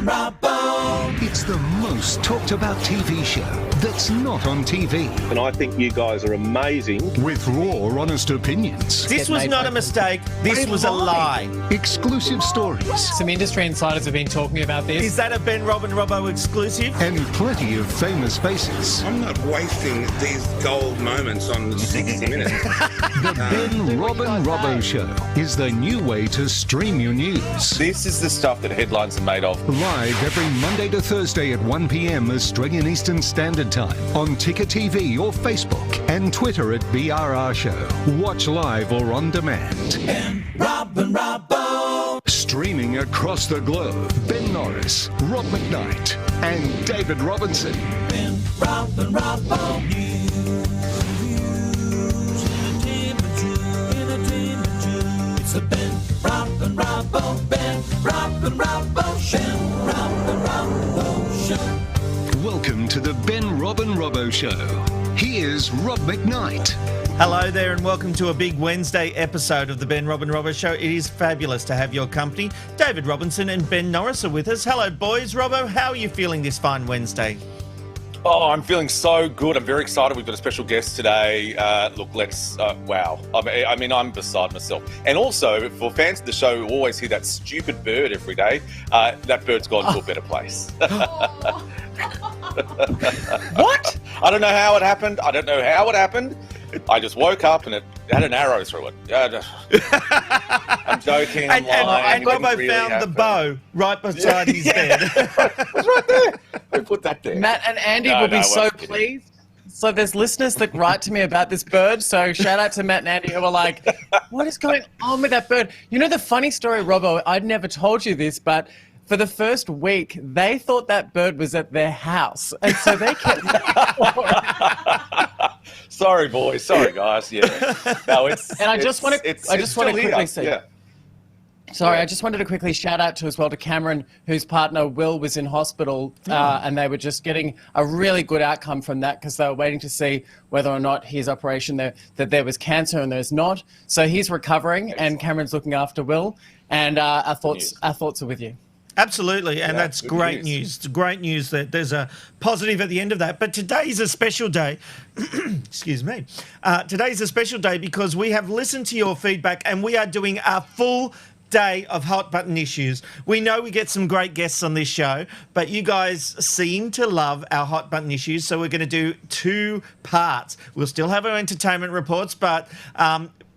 Robbo. It's the most talked about TV show that's not on TV. And I think you guys are amazing. With raw, honest opinions. This was not a mistake. This was a lie. Exclusive stories. Some industry insiders have been talking about this. Is that a Ben Robbo exclusive? And plenty of famous faces. I'm not wasting these gold moments on 60 Minutes. The Ben Robbo Show is the new way to stream your news. This is the stuff that headlines are made of. Live every Monday to Thursday at 1 p.m. Australian Eastern Standard Time on Ticker TV or Facebook and Twitter at BRR Show. Watch live or on demand. Ben Robbo. Streaming across the globe, Ben Norris, Rob McKnight, and David Robinson. Ben Robbo. News, entertainment. It's the Ben Robbo Show. Ben Robbo Show. Welcome to the Ben Robbo Show. Here's Rob McKnight. Hello there and welcome to a big Wednesday episode of the Ben Robbo Show. It is fabulous to have your company. David Robinson and Ben Norris are with us. Hello boys. Robbo, how are you feeling this fine Wednesday? Oh, I'm feeling so good. I'm very excited. We've got a special guest today. Wow. I mean, I'm beside myself. And also, for fans of the show who always hear that stupid bird every day, that bird's gone to a better place. What? I don't know how it happened. I just woke up and it had an arrow through it. I'm joking. And Robbo really found the bow right beside his bed. It was right there. Who put that there? Matt and Andy will be so pleased. So there's listeners that write to me about this bird. So shout out to Matt and Andy who are like, what is going on with that bird? You know the funny story, Robbo, I'd never told you this, but for the first week, they thought that bird was at their house. And so they kept... Sorry, boys. Sorry, guys. Yeah. No, it's... And I just want to quickly say... Yeah. Sorry, I just wanted to quickly shout out to Cameron, whose partner Will was in hospital, and they were just getting a really good outcome from that because they were waiting to see whether or not his operation that there was cancer and there's not. So he's recovering, and Cameron's looking after Will, and our thoughts are with you. Absolutely, and that's great news. It's great news that there's a positive at the end of that. But today's a special day. Excuse me. Today's a special day because we have listened to your feedback and we are doing a full day of hot button issues. We know we get some great guests on this show, but you guys seem to love our hot button issues, so we're going to do 2 parts. We'll still have our entertainment reports, but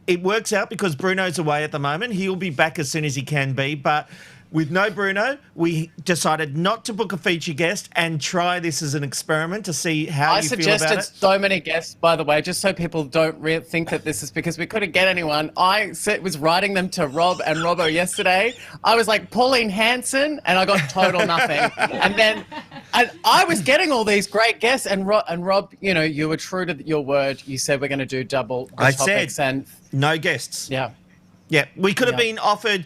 it works out because Bruno's away at the moment. He'll be back as soon as he can be, but with no Bruno, we decided not to book a feature guest and try this as an experiment to see how you feel about it. I suggested so many guests, by the way, just so people don't think that this is because we couldn't get anyone. I was writing them to Rob and Robbo yesterday. I was like, Pauline Hanson, and I got total nothing. And I was getting all these great guests, and Rob, you know, you were true to your word. You said we're going to do double the topics. And no guests. Yeah. Yeah, we could have been offered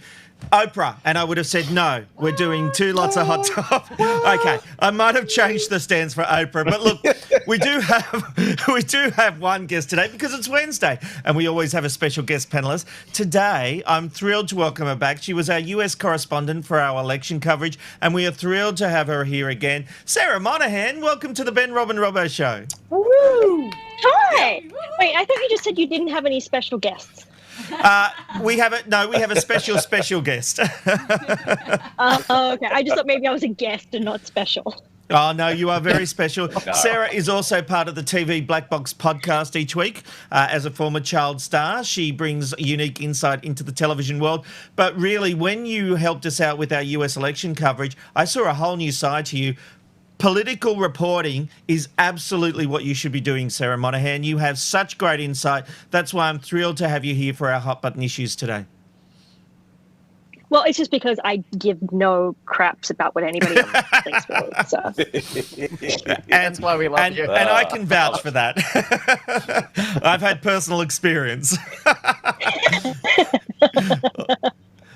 Oprah, and I would have said no. We're doing 2 lots of hot top. Okay, I might have changed the stance for Oprah, but look, we do have one guest today because it's Wednesday, and we always have a special guest panelist. Today, I'm thrilled to welcome her back. She was our US correspondent for our election coverage, and we are thrilled to have her here again. Sarah Monahan, welcome to the Ben Robbo Show. Woo! Hi. Wait, I thought you just said you didn't have any special guests. We have a special guest. Okay. I just thought maybe I was a guest and not special. Oh, no, you are very special. Sarah is also part of the TV Black Box podcast each week. As a former child star, she brings unique insight into the television world. But really, when you helped us out with our US election coverage, I saw a whole new side to you. Political reporting is absolutely what you should be doing, Sarah Monahan. You have such great insight. That's why I'm thrilled to have you here for our hot button issues today. Well, it's just because I give no craps about what anybody else thinks about it. So. That's why we love you. And I can vouch for that. I've had personal experience.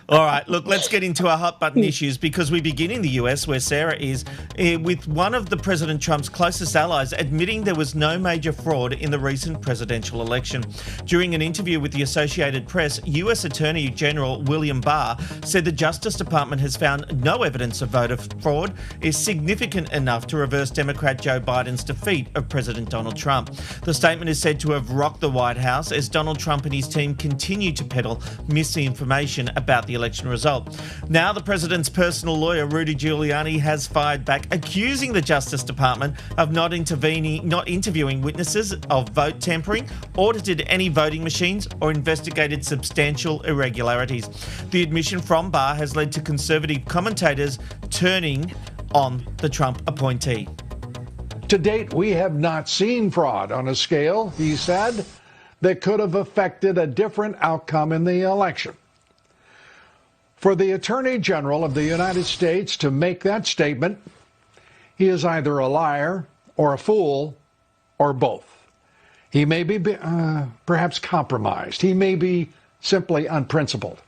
All right, look, let's get into our hot button issues because we begin in the US where Sarah is with one of the President Trump's closest allies admitting there was no major fraud in the recent presidential election. During an interview with the Associated Press, US Attorney General William Barr said the Justice Department has found no evidence of voter fraud is significant enough to reverse Democrat Joe Biden's defeat of President Donald Trump. The statement is said to have rocked the White House as Donald Trump and his team continue to peddle misinformation about the election result. Now the president's personal lawyer, Rudy Giuliani, has fired back, accusing the Justice Department of not interviewing witnesses of vote tampering, audited any voting machines, or investigated substantial irregularities. The admission from Barr has led to conservative commentators turning on the Trump appointee. To date, we have not seen fraud on a scale, he said, that could have affected a different outcome in the election. For the Attorney General of the United States to make that statement, he is either a liar or a fool or both. He may be perhaps compromised. He may be simply unprincipled,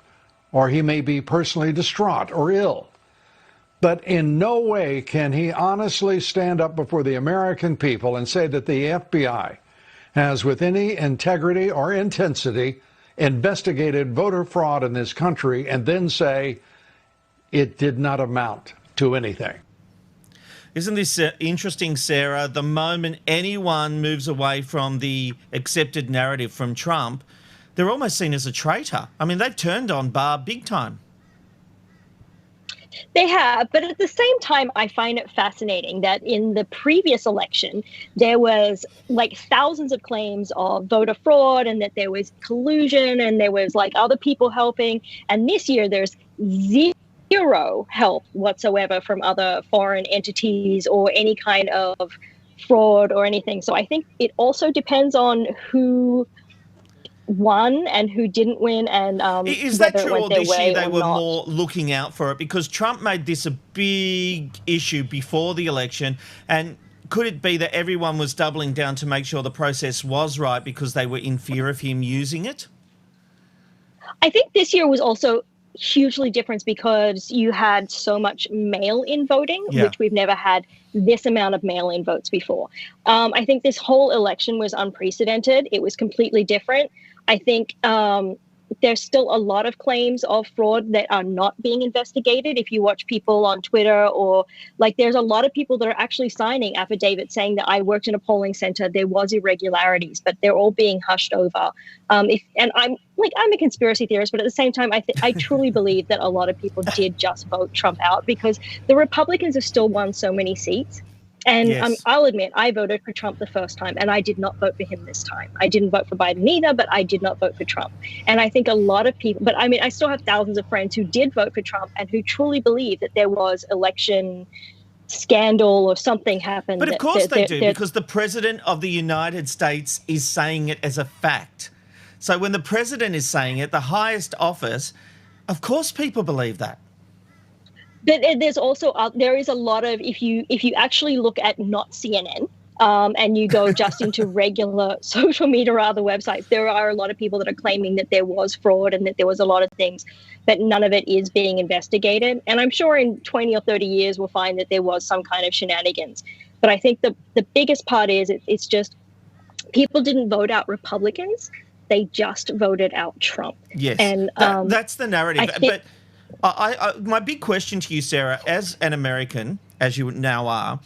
or he may be personally distraught or ill. But in no way can he honestly stand up before the American people and say that the FBI has, with any integrity or intensity, investigated voter fraud in this country and then say it did not amount to anything. Isn't this interesting, Sarah? The moment anyone moves away from the accepted narrative from Trump, they're almost seen as a traitor. I mean, they've turned on Barr big time. They have, but at the same time, I find it fascinating that in the previous election, there was like thousands of claims of voter fraud and that there was collusion and there was like other people helping. And this year, there's zero help whatsoever from other foreign entities or any kind of fraud or anything. So I think it also depends on who won and who didn't win, and is that whether true, it went or their this way year they or were not. more looking out for it because Trump made this a big issue before the election? And could it be that everyone was doubling down to make sure the process was right because they were in fear of him using it? I think this year was also hugely different because you had so much mail-in voting, which we've never had this amount of mail-in votes before. I think this whole election was unprecedented. It was completely different. I think there's still a lot of claims of fraud that are not being investigated. If you watch people on Twitter, or like there's a lot of people that are actually signing affidavits saying that I worked in a polling center, there was irregularities, but they're all being hushed over. And I'm a conspiracy theorist, but at the same time, I truly believe that a lot of people did just vote Trump out because the Republicans have still won so many seats. And I'll admit, I voted for Trump the first time, and I did not vote for him this time. I didn't vote for Biden either, but I did not vote for Trump. And I think a lot of people, but I mean, I still have thousands of friends who did vote for Trump and who truly believe that there was election scandal or something happened. But of course they do, because the President of the United States is saying it as a fact. So when the President is saying it, the highest office, of course people believe that. But there's also there is a lot of if you actually look at not CNN and you go just into regular social media or other websites, there are a lot of people that are claiming that there was fraud and that there was a lot of things, but none of it is being investigated. And I'm sure in 20 or 30 years we'll find that there was some kind of shenanigans. But I think the biggest part is it's just people didn't vote out Republicans; they just voted out Trump. Yes, and that's the narrative. But my big question to you, Sarah, as an American, as you now are,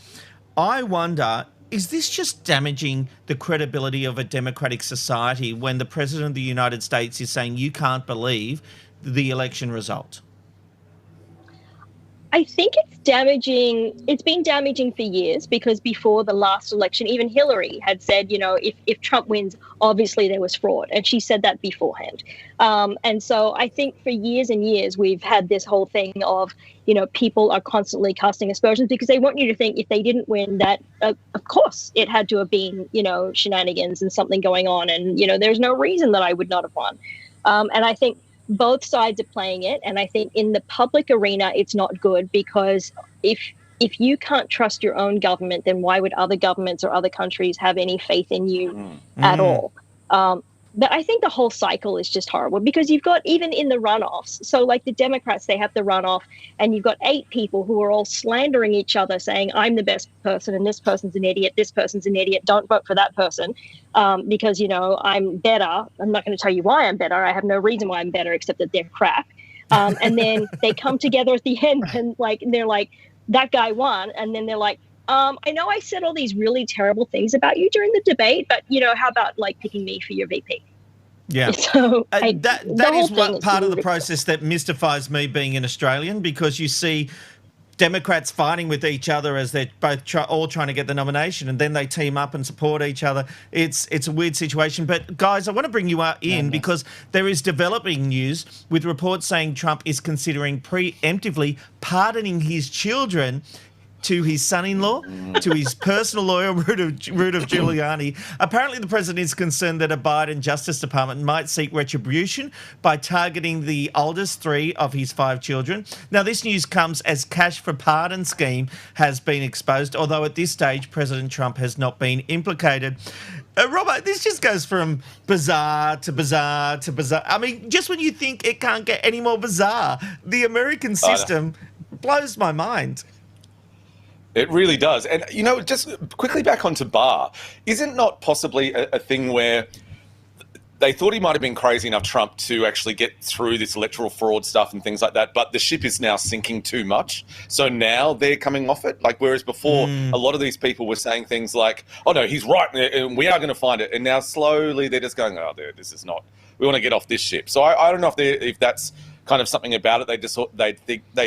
I wonder, is this just damaging the credibility of a democratic society when the President of the United States is saying you can't believe the election result? I think it's damaging. It's been damaging for years because before the last election, even Hillary had said, you know, if Trump wins, obviously there was fraud. And she said that beforehand. And so I think for years and years, we've had this whole thing of, you know, people are constantly casting aspersions because they want you to think if they didn't win that, of course, it had to have been, you know, shenanigans and something going on. And, you know, there's no reason that I would not have won. And I think both sides are playing it. And I think in the public arena, it's not good because if you can't trust your own government, then why would other governments or other countries have any faith in you at all? But I think the whole cycle is just horrible because you've got, even in the runoffs, so like the Democrats, they have the runoff and you've got 8 people who are all slandering each other saying, I'm the best person and this person's an idiot, this person's an idiot, don't vote for that person because, I'm better. I'm not going to tell you why I'm better. I have no reason why I'm better except that they're crap. And then they come together at the end and they're like, that guy won. And then they're like, I know I said all these really terrible things about you during the debate, but how about picking me for your VP? Yeah. So that is what part of the process that mystifies me being an Australian, because you see Democrats fighting with each other as they're both all trying to get the nomination, and then they team up and support each other. It's a weird situation. But guys, I want to bring you in because there is developing news with reports saying Trump is considering preemptively pardoning his children to his son-in-law, to his personal lawyer, Rudy Giuliani. Apparently, the president is concerned that a Biden Justice Department might seek retribution by targeting the oldest 3 of his 5 children. Now, this news comes as cash for pardon scheme has been exposed, although at this stage, President Trump has not been implicated. Robbo, this just goes from bizarre to bizarre to bizarre. I mean, just when you think it can't get any more bizarre, the American system blows my mind. It really does. And, just quickly back onto Barr, isn't not possibly a thing where they thought he might have been crazy enough, Trump, to actually get through this electoral fraud stuff and things like that, but the ship is now sinking too much. So now they're coming off it. Whereas before, a lot of these people were saying things like, oh, no, he's right, and we are going to find it. And now slowly they're just going, this is not, we want to get off this ship. So I don't know if that's kind of something about it. They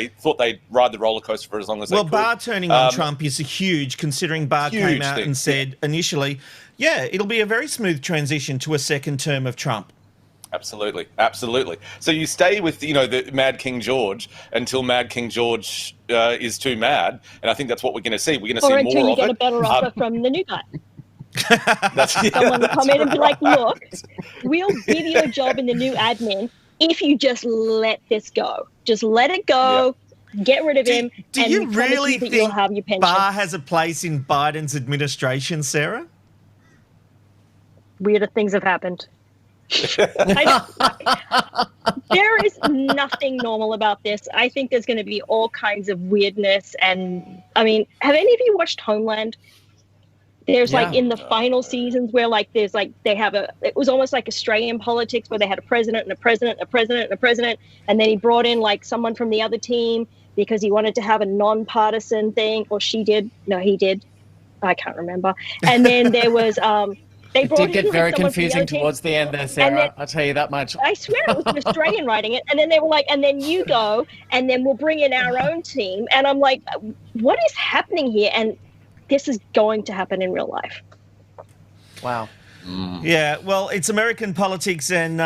thought they'd ride the roller coaster for as long as they could. Well, Barr turning on Trump is huge, considering Barr came out and said initially, it'll be a very smooth transition to a second term of Trump. Absolutely. So you stay with, the Mad King George until Mad King George is too mad, and I think that's what we're going to see. We're going to see more of it. Or until you get a better offer from the new guy. Someone will come in and be like, look, we'll give you a job in the new admin if you just let this go. Just let it go, get rid of him, do and you really think think you'll have your pension. Barr has a place in Biden's administration, Sarah? Weirder things have happened. There is nothing normal about this. I think there's going to be all kinds of weirdness. And, I mean, have any of you watched Homeland? There's in the final seasons where there's they have it was almost like Australian politics where they had a president and a president and a president and a president. And then he brought in someone from the other team because he wanted to have a nonpartisan thing, or she did. No, he did. I can't remember. And then there was, they brought it did get very confusing towards the end there, Sarah. I'll tell you that much. I swear it was an Australian writing it. And then they were like, and then you go, and then we'll bring in our own team. And I'm like, what is happening here? And this is going to happen in real life. Wow. Yeah, well, it's American politics, and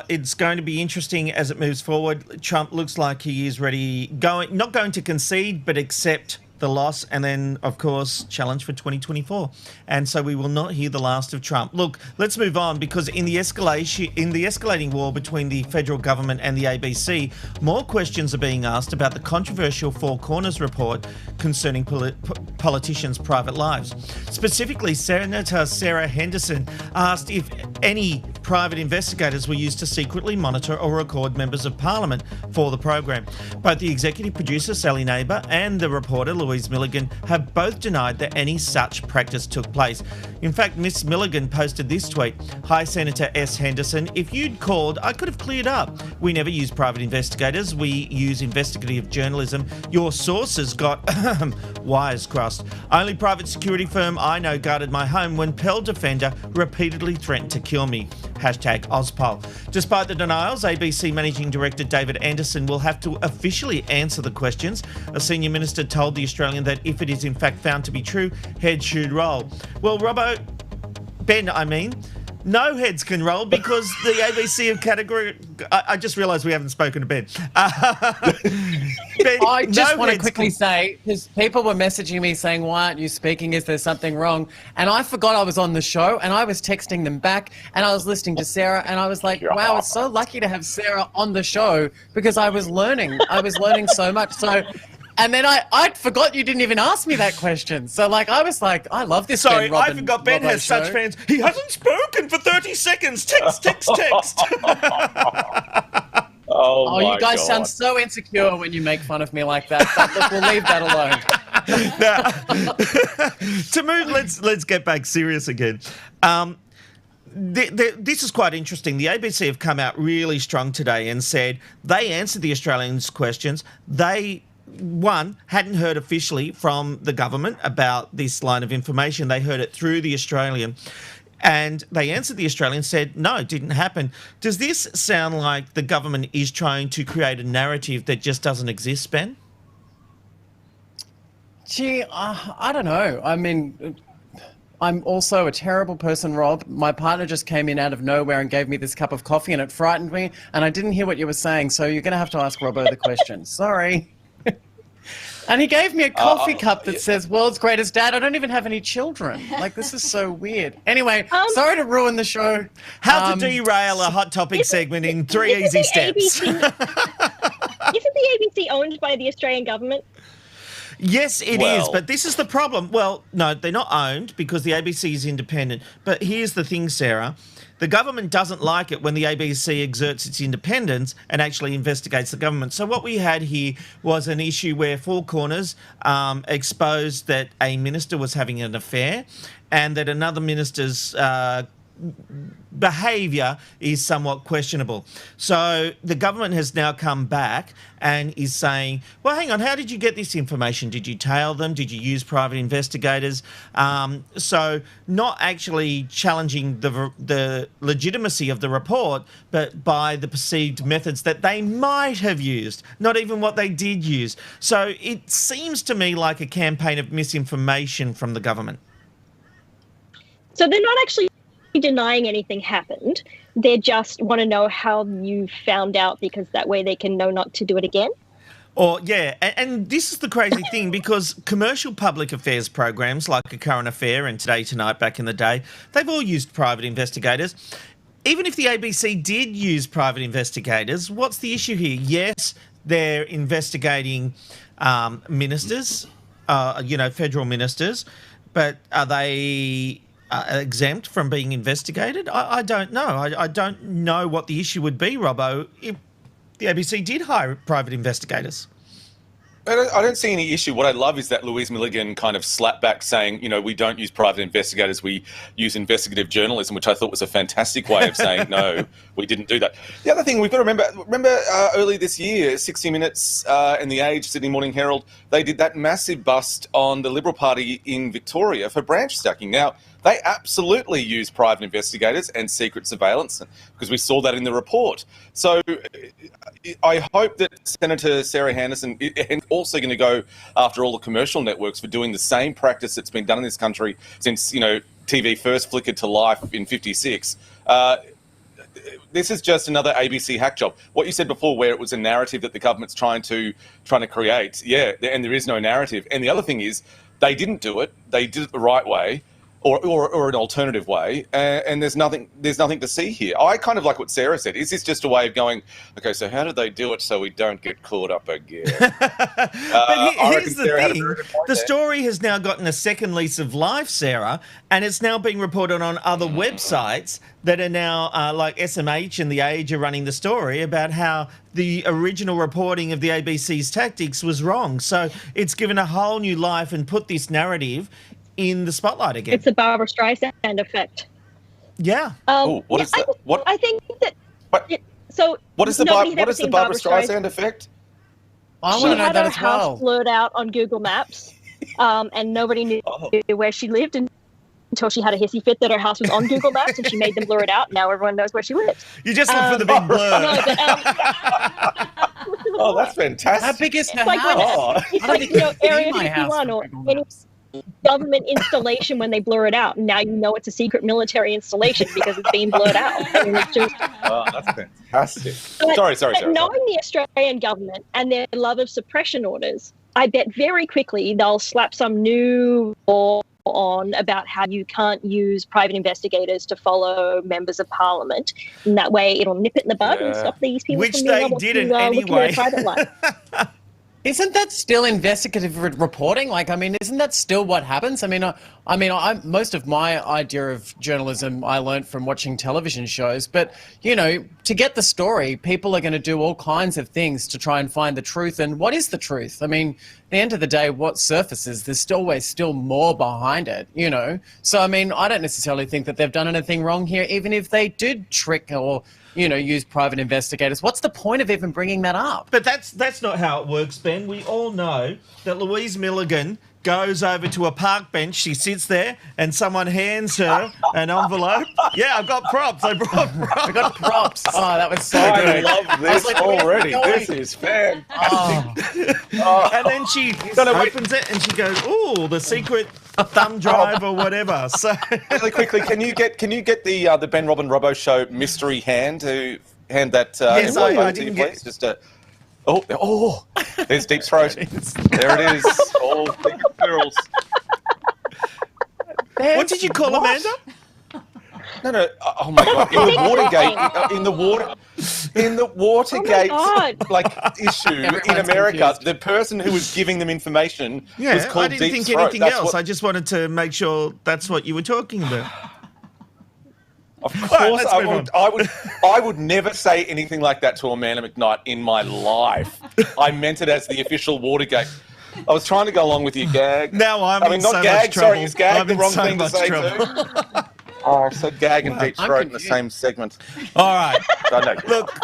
it's going to be interesting as it moves forward. Trump looks like he is ready, not going to concede, but accept the loss, and then, of course, challenge for 2024. And so we will not hear the last of Trump. Look, let's move on, because in the escalating war between the federal government and the ABC, more questions are being asked about the controversial Four Corners report concerning politicians' private lives. Specifically, Senator Sarah Henderson asked if any private investigators were used to secretly monitor or record members of Parliament for the program. Both the executive producer, Sally Neighbour, and the reporter, Louise Milligan, have both denied that any such practice took place. In fact, Miss Milligan posted this tweet: "Hi, Senator S. Henderson. If you'd called, I could have cleared up. We never use private investigators. We use investigative journalism. Your sources got wires crossed. Only private security firm I know guarded my home when Pell Defender repeatedly threatened to kill me. #Ozpol. Despite the denials, ABC Managing Director David Anderson will have to officially answer the questions. A senior minister told The Australian that if it is in fact found to be true, heads should roll. Well, Ben, no heads can roll because the ABC have category... I just realised we haven't spoken to Ben. Ben, I just want to quickly say, because people were messaging me saying, why aren't you speaking? Is there something wrong? And I forgot I was on the show, and I was texting them back, and I was listening to Sarah, and I was like, wow, it's so lucky to have Sarah on the show because I was learning. I was learning so much. So And then I forgot you didn't even ask me that question. So, like, I was like, I love this. Sorry, Ben I forgot Ben Robbo has show. such fans. He hasn't spoken for 30 seconds. Text. Oh, my you guys God. sound so insecure when you make fun of me like that. But look, we'll leave that alone. Now, to move, let's get back serious again. This is quite interesting. The ABC have come out really strong today and said they answered the Australians' questions. They, one, hadn't heard officially from the government about this line of information. They heard it through the Australian. And they answered the Australian, said, no, it didn't happen. Does this sound like the government is trying to create a narrative that just doesn't exist, Ben? Gee, I don't know. I mean, I'm also a terrible person, Rob. My partner just came in out of nowhere and gave me this cup of coffee and it frightened me and I didn't hear what you were saying, so you're going to have to ask Robbo the question. Sorry. And he gave me a coffee cup that says world's greatest dad. I don't even have any children. Like, this is so weird. Anyway, sorry to ruin the show. How to derail a hot topic segment in 3 easy steps. Isn't the ABC owned by the Australian government? Yes, it is, but this is the problem. Well, no, they're not owned because the ABC is independent. But here's the thing, Sarah. The government doesn't like it when the ABC exerts its independence and actually investigates the government. So what we had here was an issue where Four Corners exposed that a minister was having an affair and that another minister's behaviour is somewhat questionable. So the government has now come back and is saying, well, hang on, how did you get this information? Did you tail them? Did you use private investigators? So not actually challenging the legitimacy of the report, but by the perceived methods that they might have used, not even what they did use. So it seems to me like a campaign of misinformation from the government. So they're not actually denying anything happened. They just want to know how you found out because that way they can know not to do it again. Or, yeah, and this is the crazy thing because commercial public affairs programs like A Current Affair and Today Tonight back in the day, they've all used private investigators. Even if the ABC did use private investigators, what's the issue here? Yes, they're investigating ministers, federal ministers, but are they exempt from being investigated? I don't know. I don't know what the issue would be, Robbo, if the ABC did hire private investigators. I don't see any issue. What I love is that Louise Milligan kind of slapped back saying, we don't use private investigators, we use investigative journalism, which I thought was a fantastic way of saying, no, we didn't do that. The other thing we've got to remember early this year, 60 Minutes and The Age, Sydney Morning Herald, they did that massive bust on the Liberal Party in Victoria for branch stacking. Now, they absolutely use private investigators and secret surveillance because we saw that in the report. So I hope that Senator Sarah Henderson is also going to go after all the commercial networks for doing the same practice that's been done in this country since, TV first flickered to life in 56. This is just another ABC hack job. What you said before, where it was a narrative that the government's trying to create, and there is no narrative. And the other thing is, they didn't do it. They did it the right way. Or an alternative way, and there's nothing to see here. I kind of like what Sarah said. Is this just a way of going, okay, so how did they do it so we don't get caught up again? But here's the thing. The story has now gotten a second lease of life, Sarah, and it's now being reported on other websites that are now, like SMH and The Age are running the story about how the original reporting of the ABC's tactics was wrong. So it's given a whole new life and put this narrative in the spotlight again. It's the Barbara Streisand effect. Yeah. What is that? I think that. What is the Barbara Streisand effect? I want to know that as She had her house well. blurred out on Google Maps, and nobody knew where she lived until she had a hissy fit that her house was on Google Maps, and she made them blur it out. Now everyone knows where she lives. You just look for the big blur. No, but, That's fantastic. How big is her like house? it's like Area 51 or any government installation when they blur it out, and now you know it's a secret military installation because it's being blurred out. I mean, it's just, that's fantastic. But Sorry. Knowing the Australian government and their love of suppression orders, I bet very quickly they'll slap some new law on about how you can't use private investigators to follow members of parliament, and that way it'll nip it in the bud and stop these people Which from being they able didn't to look at anyway. their private life. Isn't that still investigative reporting? Like, I mean, isn't that still what happens? I mean, most of my idea of journalism I learned from watching television shows. But, you know, to get the story, people are going to do all kinds of things to try and find the truth. And what is the truth? I mean, at the end of the day, what surfaces? There's always still more behind it, you know? So, I mean, I don't necessarily think that they've done anything wrong here, even if they did trick or, you know, use private investigators. What's the point of even bringing that up? But that's not how it works, Ben. We all know that Louise Milligan goes over to a park bench. She sits there and someone hands her an envelope. Yeah, I've got props. I brought props. I got props. Oh, that was so I good. love this already. This is fantastic. And then she opens it and she goes, "Ooh, the secret thumb drive or whatever." So Really quickly, can you get the Ben Robin Robbo Show mystery hand to hand that Yes, envelope I over to you, didn't get- please? Just there's Deep Throat. There it is. All secret girls. what did you call Amanda? No. Oh my God! In the Watergate, God. like issue in Everyone's America, confused. the person who was giving them information was Yeah, called I didn't Deep think Throat. anything That's else. what- I just wanted to make sure that's what you were talking about. Of right, course, let's I move would. I would never say anything like that to Amanda McKnight in my life. I meant it as the official Watergate. I was trying to go along with your gag. Now I'm I mean, in not so gag. much trouble. Sorry, is gag I'm the in wrong so thing to much say trouble. too? Oh, I said gag and Deep I'm Throat in the confused. same segment. All right. I know. Look,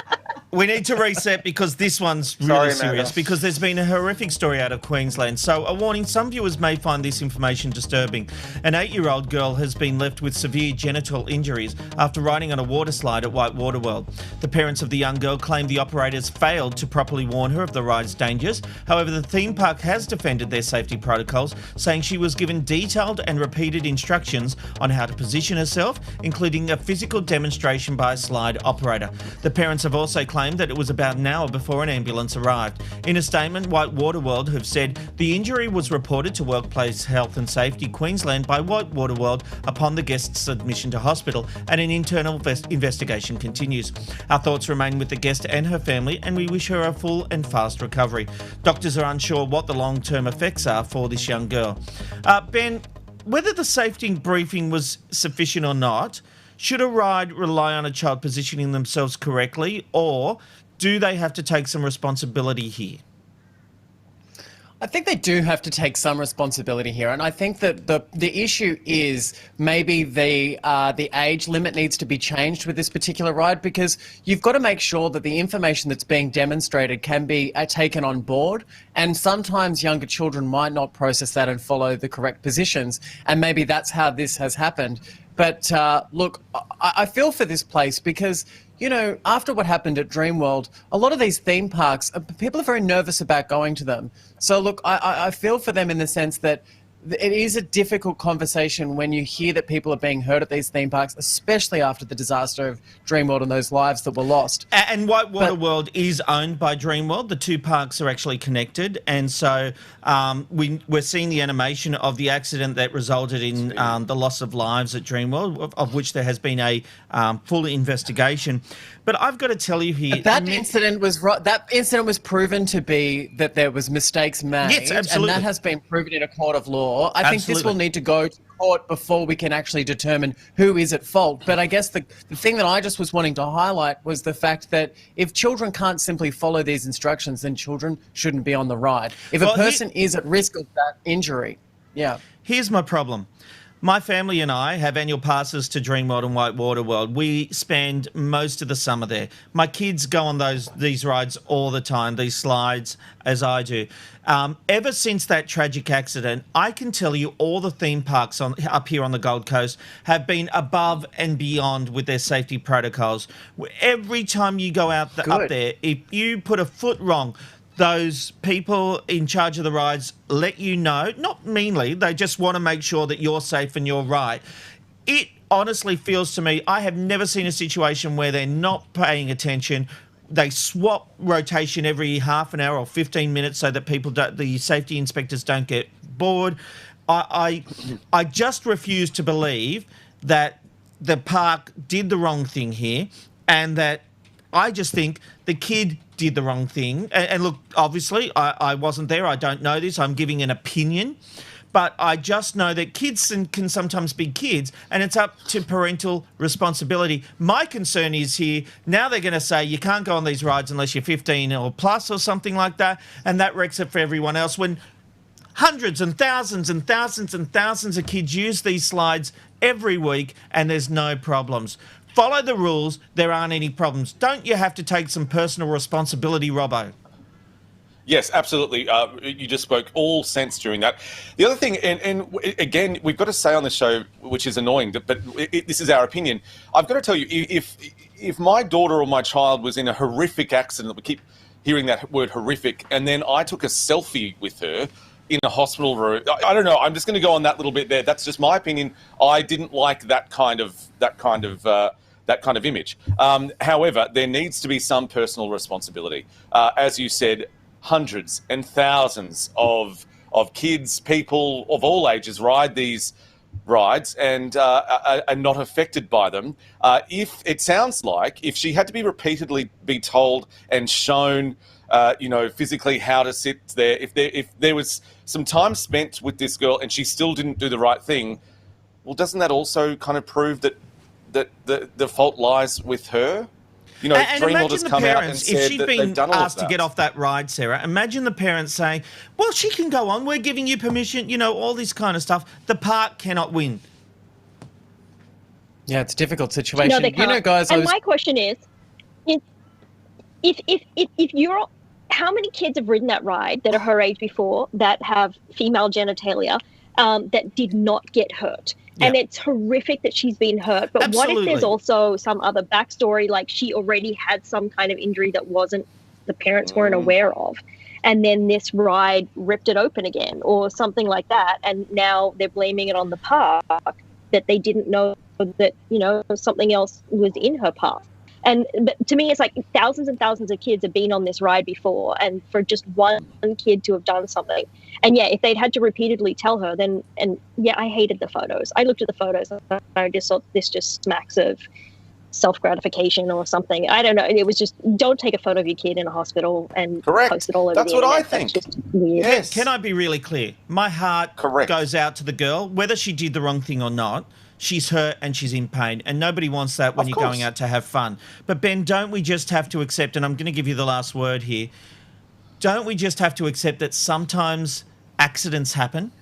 we need to reset because this one's really Sorry, serious Amanda. because there's been a horrific story out of Queensland. So a warning, some viewers may find this information disturbing. An 8-year-old girl has been left with severe genital injuries after riding on a water slide at Whitewater World. The parents of the young girl claim the operators failed to properly warn her of the ride's dangers. However, the theme park has defended their safety protocols, saying she was given detailed and repeated instructions on how to position herself, including a physical demonstration by a slide operator. The parents have also claimed that it was about an hour before an ambulance arrived. In a statement, Whitewater World have said the injury was reported to Workplace Health and Safety Queensland by Whitewater World upon the guest's admission to hospital, and an internal investigation continues. Our thoughts remain with the guest and her family, and we wish her a full and fast recovery. Doctors are unsure what the long-term effects are for this young girl. Ben, whether the safety briefing was sufficient or not, should a ride rely on a child positioning themselves correctly, or do they have to take some responsibility here? I think they do have to take some responsibility here, and I think that the issue is maybe the age limit needs to be changed with this particular ride, because you've got to make sure that the information that's being demonstrated can be taken on board, and sometimes younger children might not process that and follow the correct positions, and maybe that's how this has happened. But look, I feel for this place because, you know, after what happened at Dreamworld, a lot of these theme parks, people are very nervous about going to them. So look, I feel for them in the sense that it is a difficult conversation when you hear that people are being hurt at these theme parks, especially after the disaster of Dreamworld and those lives that were lost. And Whitewater World is owned by Dreamworld. The two parks are actually connected. And so we're seeing the animation of the accident that resulted in the loss of lives at Dreamworld, of which there has been a full investigation. But I've got to tell you here... That incident was proven to be that there was mistakes made. Yes, absolutely. And that has been proven in a court of law. I think this will need to go to court before we can actually determine who is at fault. But I guess the thing that I just was wanting to highlight was the fact that if children can't simply follow these instructions, then children shouldn't be on the ride. If a person is at risk of that injury, yeah. Here's my problem. My family and I have annual passes to Dreamworld and Whitewater World. We spend most of the summer there. My kids go on these rides all the time, these slides, as I do. Ever since that tragic accident, I can tell you all the theme parks up here on the Gold Coast have been above and beyond with their safety protocols. Every time you go out up there, if you put a foot wrong, those people in charge of the rides let you know, not meanly, they just want to make sure that you're safe and you're right. It honestly feels to me, I have never seen a situation where they're not paying attention. They swap rotation every half an hour or 15 minutes so that the safety inspectors don't get bored. I just refuse to believe that the park did the wrong thing here, and that I just think the kid did the wrong thing. And look, obviously, I wasn't there. I don't know this. I'm giving an opinion. But I just know that kids can sometimes be kids, and it's up to parental responsibility. My concern is here, now they're going to say you can't go on these rides unless you're 15 or plus or something like that, and that wrecks it for everyone else. When hundreds and thousands and thousands and thousands of kids use these slides every week and there's no problems. Follow the rules, there aren't any problems. Don't you have to take some personal responsibility, Robbo? Yes, absolutely. You just spoke all sense during that. The other thing, and again, we've got to say on the show, which is annoying, but this is our opinion. I've got to tell you, if my daughter or my child was in a horrific accident, we keep hearing that word horrific, and then I took a selfie with her in a hospital room, I don't know. I'm just going to go on that little bit there. That's just my opinion. I didn't like that kind of image. However, there needs to be some personal responsibility. As you said, hundreds and thousands of kids, people of all ages ride these rides and are not affected by them. If it sounds like if she had to be repeatedly be told and shown, physically how to sit there, if there was some time spent with this girl and she still didn't do the right thing, well, doesn't that also kind of prove that the fault lies with her? And Dream will imagine just the come out and parents, if said she'd that been they've done all of asked to that. get off that ride, Sarah, imagine the parents saying, well, she can go on, we're giving you permission, all this kind of stuff. The park cannot win. Yeah, it's a difficult situation. No, they can't. Guys, my question is if you're, how many kids have ridden that ride that are her age before that have female genitalia that did not get hurt? Yeah. And it's horrific that she's been hurt. But Absolutely. What if there's also some other backstory, like she already had some kind of injury that the parents weren't aware of, and then this ride ripped it open again or something like that, and now they're blaming it on the park that they didn't know that, something else was in her past. But to me, it's like thousands and thousands of kids have been on this ride before, and for just one kid to have done something. And yeah, if they'd had to repeatedly tell her, then, I hated the photos. I looked at the photos and I just thought this just smacks of self-gratification or something. I don't know. It was just, don't take a photo of your kid in a hospital and post it all over That's the internet. what I think. That's just weird. Yes. Can I be really clear? My heart goes out to the girl, whether she did the wrong thing or not. She's hurt and she's in pain, and nobody wants that when you're going out to have fun. But Ben, don't we just have to accept, and I'm going to give you the last word here, don't we just have to accept that sometimes accidents happen?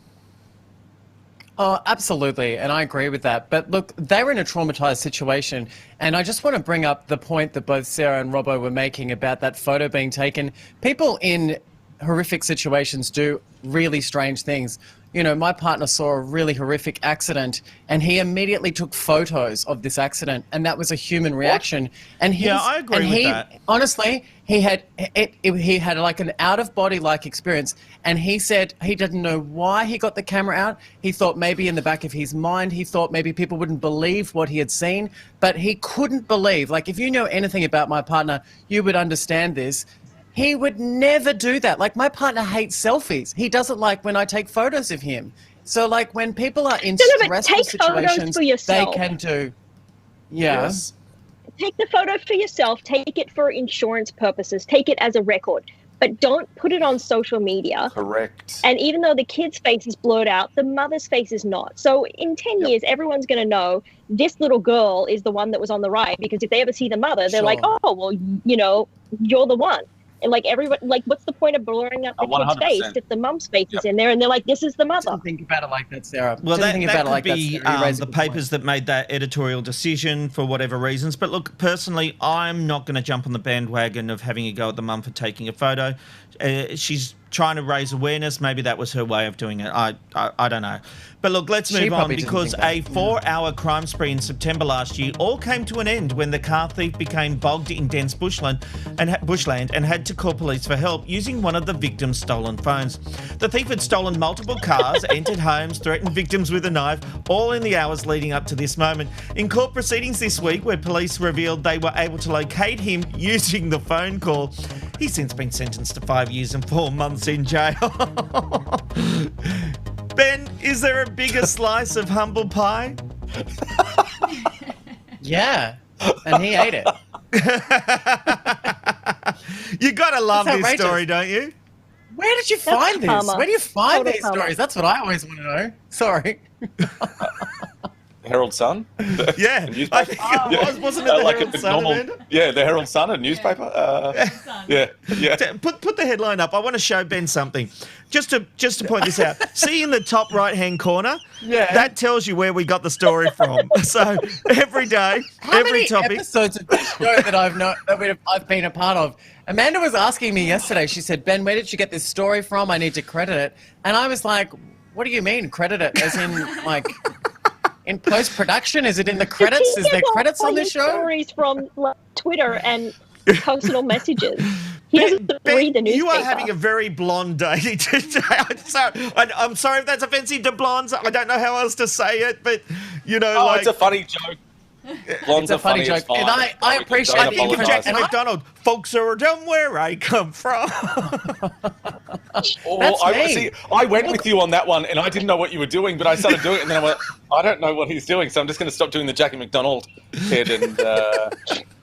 Oh, absolutely. And I agree with that. But look, they were in a traumatized situation. And I just want to bring up the point that both Sarah and Robbo were making about that photo being taken. People in horrific situations do really strange things. My partner saw a really horrific accident and he immediately took photos of this accident, and that was a human reaction. And I agree with that. Honestly, he had like an out-of-body like experience, and he said he didn't know why he got the camera out. He thought maybe in the back of his mind, he thought maybe people wouldn't believe what he had seen, but he couldn't believe. Like, if you know anything about my partner, you would understand this. He would never do that. Like, my partner hates selfies. He doesn't like when I take photos of him. So, like, when people are in stressful situations, they can do. Yeah. Yes. Take the photo for yourself. Take it for insurance purposes. Take it as a record. But don't put it on social media. Correct. And even though the kid's face is blurred out, the mother's face is not. So in 10 years, everyone's going to know this little girl is the one that was on the ride, because if they ever see the mother, they're like, oh, well, you're the one. And like everyone, like, what's the point of blurring up the kid's face if the mum's face is in there and they're like, this is the mother? Didn't think about it like that, Sarah. Well, that think about it like could be the papers point. that made that editorial decision for whatever reasons. But look, personally, I'm not going to jump on the bandwagon of having a go at the mum for taking a photo. She's trying to raise awareness. Maybe that was her way of doing it. I don't know. But look, let's move on, because a 4-hour crime spree in September last year all came to an end when the car thief became bogged in dense bushland and had to call police for help using one of the victim's stolen phones. The thief had stolen multiple cars, entered homes, threatened victims with a knife, all in the hours leading up to this moment. In court proceedings this week, where police revealed they were able to locate him using the phone call, he's since been sentenced to 5 years and 4 months in jail. Ben, is there a bigger slice of humble pie? Yeah, and he ate it. You got to love That's this outrageous. story, don't you? Where did you find this? karma. Where do you find Total these karma. stories? That's what I always want to know. Sorry. Herald Sun? Yeah. The I newspaper? think it was, wasn't it the like Herald a Sun, normal, Amanda? yeah, the Herald Sun, a newspaper. Yeah. Put the headline up. I want to show Ben something. Just to point this out. See in the top right-hand corner? Yeah. That tells you where we got the story from. So every day, How every many topic. episodes of this show that I've been a part of? Amanda was asking me yesterday. She said, "Ben, where did you get this story from? I need to credit it." And I was like, "What do you mean credit it? As in like in post-production? Is it in the credits? Is there credits on this show?" Stories from like, Twitter and personal messages. He doesn't read the newspaper. You are having a very blonde day today. I'm sorry if that's offensive to blondes. I don't know how else to say it, but you know, Oh, like it's a funny joke. Blondes It's a are funny funny, it's joke. fine. And I appreciate Don't I think of apologise. Jackie And I- McDonald. Folks are down where I come from. That's me. I went with you on that one, and I didn't know what you were doing, but I started doing it, and then I went, I don't know what he's doing, so I'm just going to stop doing the Jackie McDonald head. And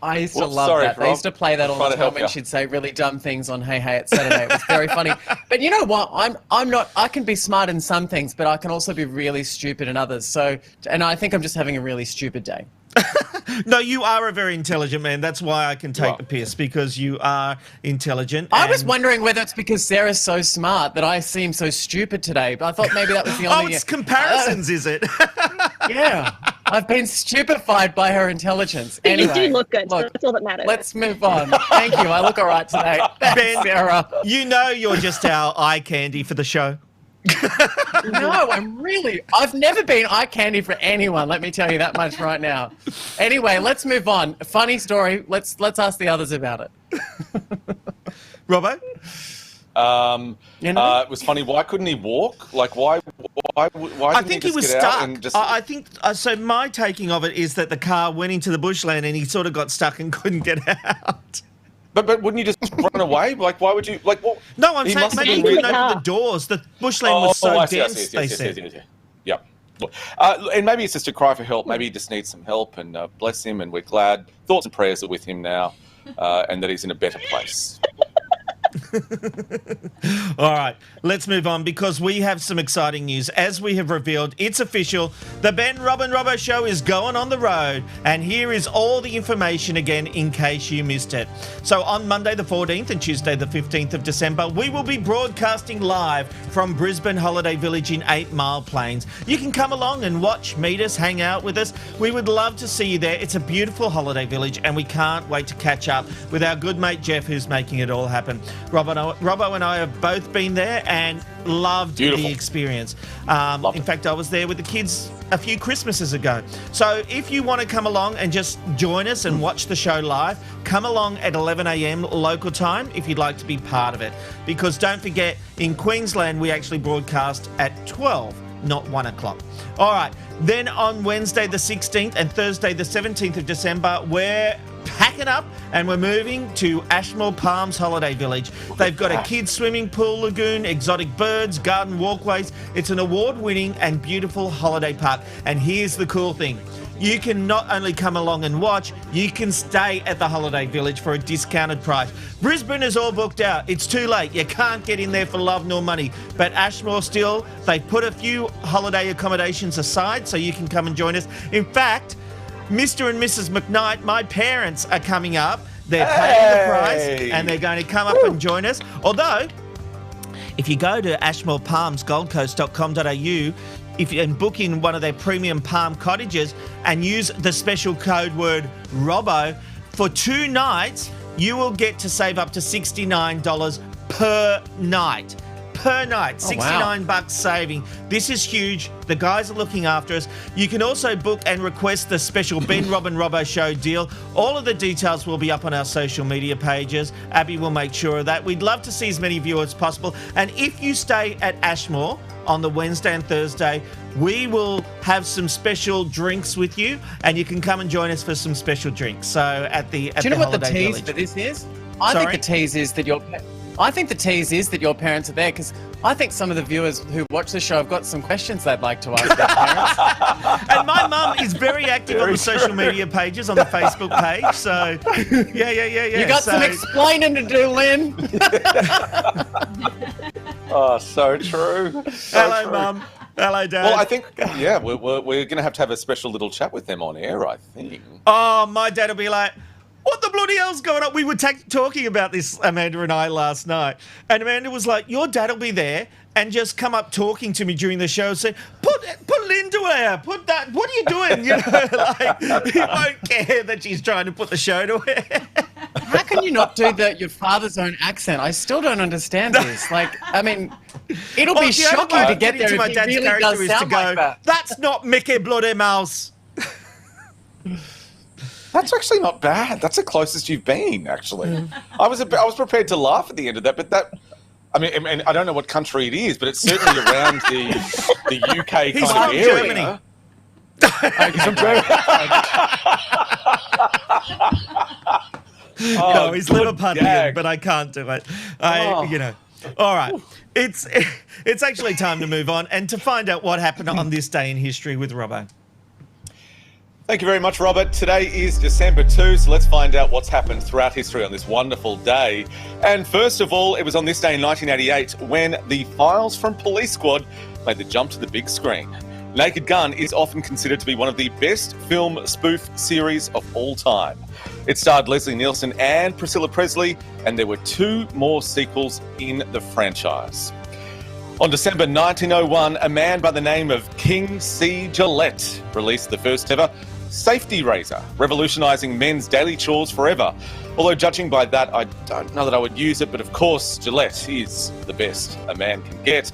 I used to Whoops, love sorry, that. They Rob. used to play that all Trying the to time help when you. she'd say really dumb things on Hey Hey It's Saturday. It was very funny. But you know what? I'm not. I can be smart in some things, but I can also be really stupid in others. So, and I think I'm just having a really stupid day. No, you are a very intelligent man. That's why I can take are. the piss, because you are intelligent. I was and- wondering whether it's because Sarah's so smart that I seem so stupid today. But I thought maybe that was the Oh, only. it's comparisons, is it? Yeah, I've been stupefied by her intelligence. But Anyway, you do look good, so that's all that matters. Let's move on. Thank you. I look all right today. Thanks, Ben, Sarah. you know you're just our eye candy for the show. No, I've never been eye candy for anyone, let me tell you that much right now. Anyway, let's move on. A funny story. Let's ask the others about it. Robbo? You know? it was funny. Why couldn't he walk? Like, why I didn't think he he just was get out stuck. and just... I think so. My taking of it is that the car went into the bushland and he sort of got stuck and couldn't get out. But wouldn't you just run away? Like, why would you? Like, what? No, I'm He saying must have maybe he been couldn't really- open the doors. The bushland was so I see, dense. They said. Yeah. And maybe it's just a cry for help. Maybe he just needs some help, and bless him, and we're glad. Thoughts and prayers are with him now, and that he's in a better place. All right, let's move on because we have some exciting news. As we have revealed, it's official. The Ben, Rob and Robbo show is going on the road. And here is all the information again in case you missed it. So on Monday the 14th and Tuesday the 15th of December, we will be broadcasting live from Brisbane Holiday Village in 8 Mile Plains. You can come along and watch, meet us, hang out with us. We would love to see you there. It's a beautiful holiday village and we can't wait to catch up with our good mate Jeff, who's making it all happen. Robbo and I have both been there and loved Beautiful. the experience. Loved In it. fact, I was there with the kids a few Christmases ago. So if you want to come along and just join us and watch the show live, come along at 11 a.m. local time if you'd like to be part of it. Because don't forget, in Queensland, we actually broadcast at 12, not 1 o'clock. All right. Then on Wednesday the 16th and Thursday the 17th of December, we're packing up and we're moving to Ashmore Palms Holiday Village. They've got a kids swimming pool lagoon, exotic birds, garden walkways. It's an award-winning and beautiful holiday park. And here's the cool thing. You can not only come along and watch, you can stay at the holiday village for a discounted price. Brisbane is all booked out. It's too late. You can't get in there for love nor money. But Ashmore still, they put a few holiday accommodations aside so you can come and join us. In fact, Mr. and Mrs. McKnight, my parents, are coming up. They're paying the price and they're going to come up and join us. Although, if you go to ashmorepalmsgoldcoast.com.au and book in one of their premium palm cottages and use the special code word ROBBO, for 2 nights, you will get to save up to $69 per night. Per night, $69 saving. This is huge. The guys are looking after us. You can also book and request the special Ben, Rob and Robbo show deal. All of the details will be up on our social media pages. Abby will make sure of that. We'd love to see as many viewers as possible. And if you stay at Ashmore on the Wednesday and Thursday, we will have some special drinks with you, and you can come and join us for some special drinks. So at the Do you know what the Holiday tease Village. for this is? I Sorry? think the tease is that I think the tease is that your parents are there, because I think some of the viewers who watch the show have got some questions they'd like to ask their parents. And my mum is very active on the social media pages, on the Facebook page. So, yeah. You got some explaining to do, Lynn. Oh, so true. Hello, Mum. Hello, Dad. Well, I think, we're going to have a special little chat with them on air, I think. Oh, my dad will be like, what the bloody hell's going on? We were talking about this, Amanda and I, last night. And Amanda was like, your dad will be there and just come up talking to me during the show saying, put Lynn to air, put that, what are you doing? You know, like, he won't care that she's trying to put the show to air. How can you not do your father's own accent? I still don't understand this. Like, I mean, it'll be shocking to get there to my if dad's he really character does is to sound go, like that. that's not Mickey Bloody Mouse. That's actually not bad. That's the closest you've been, actually. I was prepared to laugh at the end of that, but that... I mean, I don't know what country it is, but it's certainly around the UK kind He's of from area. Germany. He's from Germany. No, he's good Liverpudlian, gag. but I can't do it. You know. All right. It's actually time to move on and to find out what happened on this day in history with Robbo. Thank you very much, Robert. Today is December 2, so let's find out what's happened throughout history on this wonderful day. And first of all, it was on this day in 1988 when the Files from Police Squad made the jump to the big screen. Naked Gun is often considered to be one of the best film spoof series of all time. It starred Leslie Nielsen and Priscilla Presley, and there were 2 more sequels in the franchise. On December 1901, a man by the name of King C. Gillette released the first ever safety razor, revolutionising men's daily chores forever. Although judging by that, I don't know that I would use it, but of course, Gillette is the best a man can get.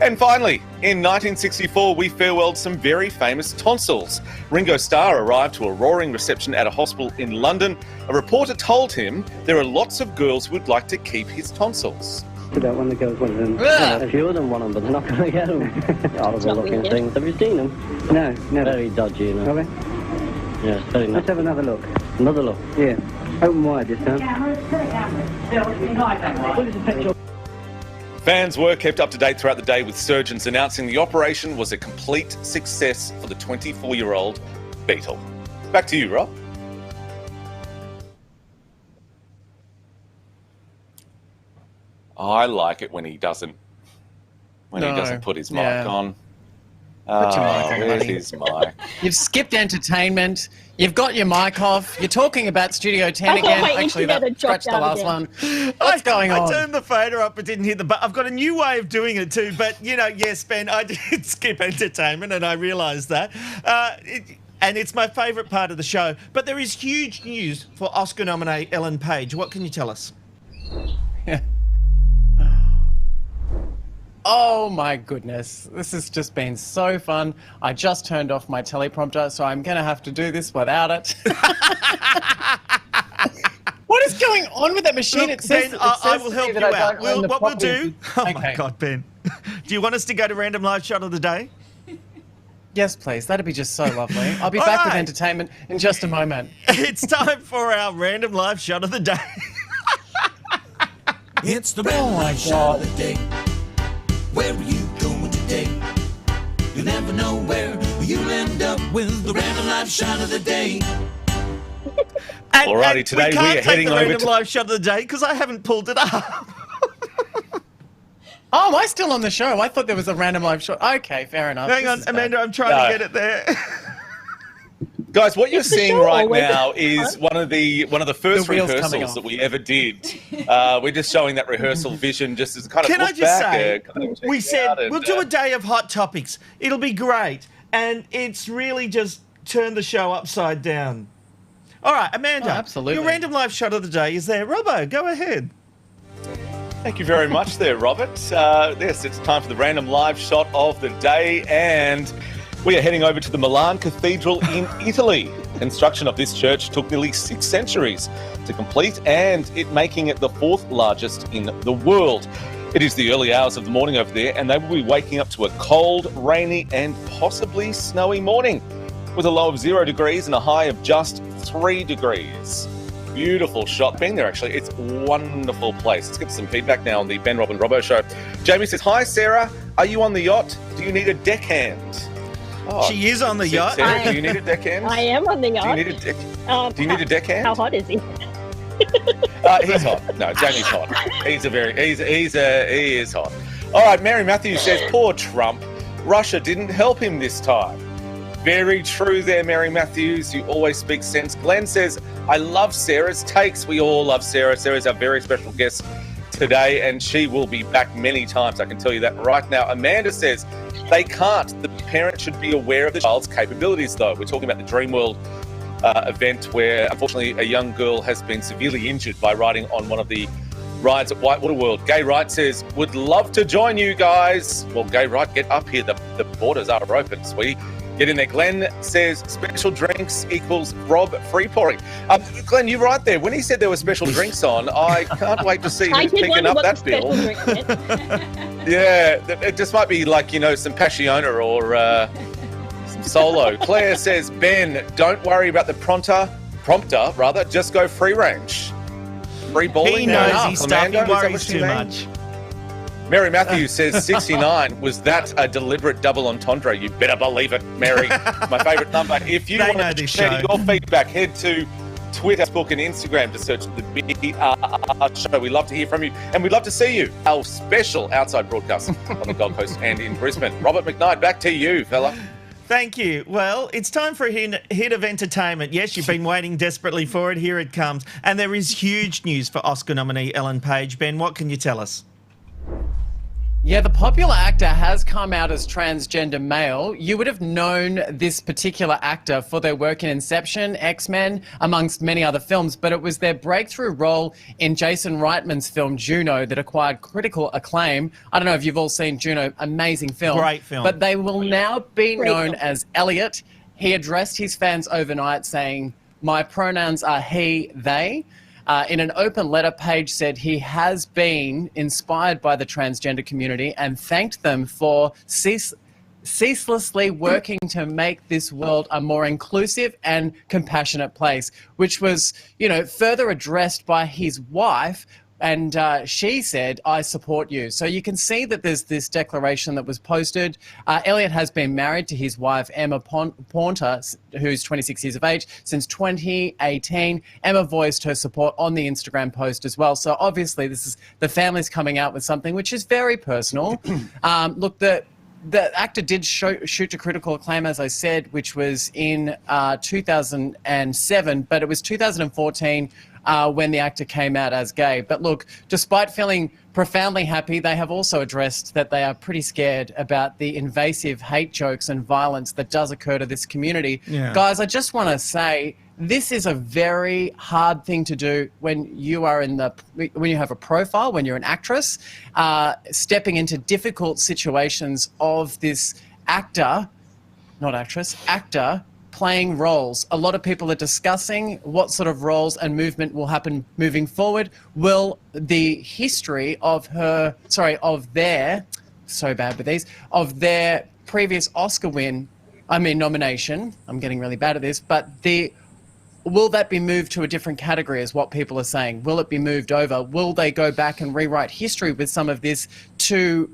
And finally, in 1964, we farewelled some very famous tonsils. Ringo Starr arrived to a roaring reception at a hospital in London. A reporter told him there are lots of girls who would like to keep his tonsils. About when the girls wanted them. A few of them want them, but they're not going to get them. Horrible looking things. Have you seen them? No, never. Very dodgy, you know. Have we? Yes, very nice. Let's have another look. Another look? Yeah. Open wide this time. Fans were kept up to date throughout the day with surgeons announcing the operation was a complete success for the 24-year-old Beatle. Back to you, Rob. I like it when he doesn't put his mic on. Put your mic on, where's buddy. his mic? You've skipped entertainment. You've got your mic off. You're talking about Studio 10 I thought again. my Actually, internet that had dropped scratched the out last again. one. What's going on? I turned the fader up but didn't hit the button. I've got a new way of doing it too, but, you know, yes, Ben, I did skip entertainment and I realised that. And it's my favourite part of the show. But there is huge news for Oscar nominee Ellen Page. What can you tell us? Oh my goodness. This has just been so fun. I just turned off my teleprompter, so I'm going to have to do this without it. What is going on with that machine? Look, it says, Ben, I will help you out. What we'll do... Oh, Okay. my God, Ben. Do you want us to go to Random Live Shot of the Day? Yes, please. That'd be just so lovely. I'll be All back with right. entertainment in just a moment. It's time for our Random Live Shot of the Day. It's the Random Life Shot of the Day. Where are you going today? You'll never know where you'll end up with the Random Life Shot of the Day. Alrighty, today we are heading over Random to... Live Shot of the Day because I haven't pulled it up. Oh, am I still on the show? I thought there was a random live shot. Okay, fair enough. Hang This on, is bad. Amanda, I'm trying to get it there. Guys, what you're Is the seeing show right always now fun? is one of the first The wheels coming rehearsals off. that we ever did. We're just showing that rehearsal vision just as kind of Can I look just back, say, kind of check we it said out and, we'll do a day of hot topics. It'll be great. And it's really just turned the show upside down. All right, Amanda, Oh, absolutely. your Random Live Shot of the Day is there. Robbo, go ahead. Thank you very much there, Robert. Yes, it's time for the random live shot of the day, and we are heading over to the Milan Cathedral in Italy. Construction of this church took nearly 6 centuries to complete, and it making it the 4th largest in the world. It is the early hours of the morning over there, and they will be waking up to a cold, rainy, and possibly snowy morning, with a low of 0 degrees and a high of just 3 degrees. Beautiful shot. Been there, actually. It's a wonderful place. Let's get some feedback now on the Ben, Rob and Robbo show. Jamie says, hi, Sarah. Are you on the yacht? Do you need a deckhand? Oh, she is on the yacht. Sarah, do you need a deckhand? I am on the yacht. Do you need a deckhand? How hot is he? He's hot. No, Jamie's hot. He is hot. All right, Mary Matthews says, poor Trump. Russia didn't help him this time. Very true there, Mary Matthews. You always speak sense. Glenn says, I love Sarah's takes. We all love Sarah. Sarah's our very special guest today, and she will be back many times. I can tell you that right now. Amanda says, they can't. The parent should be aware of the child's capabilities, though. We're talking about the Dreamworld event where, unfortunately, a young girl has been severely injured by riding on one of the rides at Whitewater World. Gay Right says, would love to join you guys. Well, Gay Right, get up here. The borders are open, sweetie. Get in there. Glenn says special drinks equals Rob free pouring. Glenn, you're right there. When he said there were special drinks on, I can't wait to see who's picking up that bill. Yeah, it just might be like, some Passiona or some Solo. Claire says, Ben, don't worry about the prompter, just go free range. Free balling. He knows his stuff. He worries too much. Mary Matthews says 69. Was that a deliberate double entendre? You better believe it, Mary. My favourite number. If you want to share your feedback, head to Twitter, Facebook and Instagram to search the BRR show. We love to hear from you and we'd love to see you. Our special outside broadcast on the Gold Coast and in Brisbane. Robert McKnight, back to you, fella. Thank you. Well, it's time for a hit of entertainment. Yes, you've been waiting desperately for it. Here it comes. And there is huge news for Oscar nominee Ellen Page. Ben, what can you tell us? Yeah, the popular actor has come out as transgender male. You would have known this particular actor for their work in Inception, X-Men, amongst many other films, but it was their breakthrough role in Jason Reitman's film Juno that acquired critical acclaim. I don't know if you've all seen Juno, amazing film. Great film. But they will now be known as Elliot. He addressed his fans overnight saying, my pronouns are he, they. In an open letter, Page said he has been inspired by the transgender community and thanked them for ceaselessly working to make this world a more inclusive and compassionate place, which was, further addressed by his wife. And she said, I support you. So you can see that there's this declaration that was posted. Elliot has been married to his wife, Emma Paunter, who's 26 years of age, since 2018. Emma voiced her support on the Instagram post as well. So obviously the family's coming out with something which is very personal. Look, the actor did shoot to critical acclaim, as I said, which was in 2007, but it was 2014 when the actor came out as gay. But look, despite feeling profoundly happy, they have also addressed that they are pretty scared about the invasive hate jokes and violence that does occur to this community. Yeah. Guys, I just want to say, this is a very hard thing to do when you are when you have a profile, when you're an actress, stepping into difficult situations of this actor playing roles. A lot of people are discussing what sort of roles and movement will happen moving forward. Will the history of their previous Oscar nomination, I'm getting really bad at this, but will that be moved to a different category is what people are saying. Will it be moved over? Will they go back and rewrite history with some of this to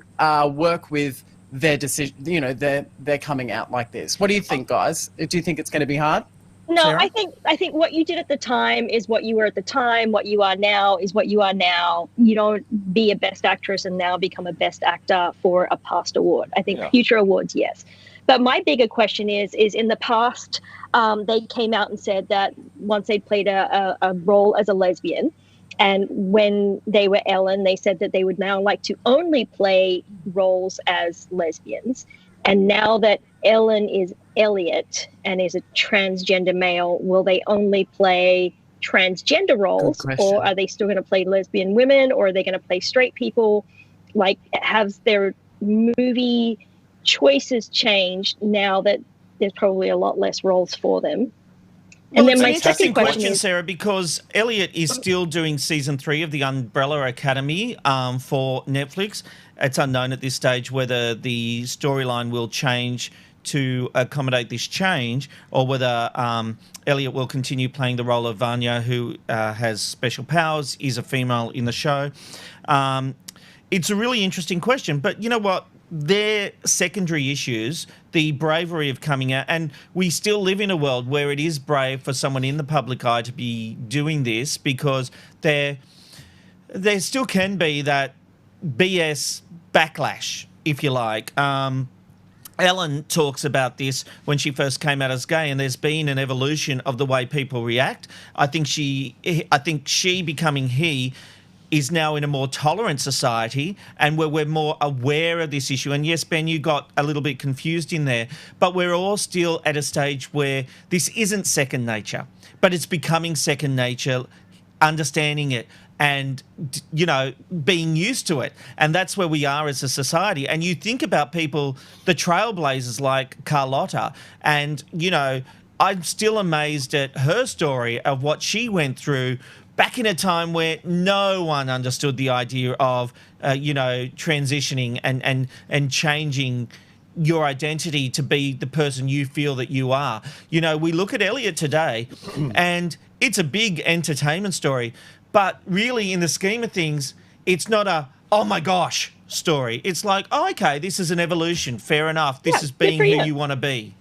work with their decision, they're coming out like this? What do you think, guys? Do you think it's going to be hard? No, Sarah? I think what you did at the time is what you were at the time. What you are now is what you are now. You don't be a best actress and now become a best actor for a past award. I think future awards, yes. But my bigger question is in the past, they came out and said that once they played a role as a lesbian, and when they were Ellen, they said that they would now like to only play roles as lesbians. And now that Ellen is Elliot and is a transgender male, will they only play transgender roles? Or are they still going to play lesbian women? Or are they going to play straight people? Like, has their movie choices changed now that there's probably a lot less roles for them? Well, it's an interesting question, Sarah, because Elliot is still doing season 3 of the Umbrella Academy for Netflix. It's unknown at this stage whether the storyline will change to accommodate this change, or whether Elliot will continue playing the role of Vanya, who has special powers, is a female in the show. It's a really interesting question, but you know what? They're secondary issues, the bravery of coming out, and we still live in a world where it is brave for someone in the public eye to be doing this, because there still can be that BS backlash, if you like. Ellen talks about this when she first came out as gay, and there's been an evolution of the way people react. I think she becoming he is now in a more tolerant society, and where we're more aware of this issue. And yes, Ben, you got a little bit confused in there, but we're all still at a stage where this isn't second nature, but it's becoming second nature, understanding it and, you know, being used to it. And that's where we are as a society. And you think about people, the trailblazers like Carlotta, and, you know, I'm still amazed at her story of what she went through back in a time where no one understood the idea of, transitioning and changing your identity to be the person you feel that you are. You know, we look at Elliot today and it's a big entertainment story, but really in the scheme of things, it's not a, oh my gosh story. It's like, oh, okay, this is an evolution. Fair enough. This is being who you want to be.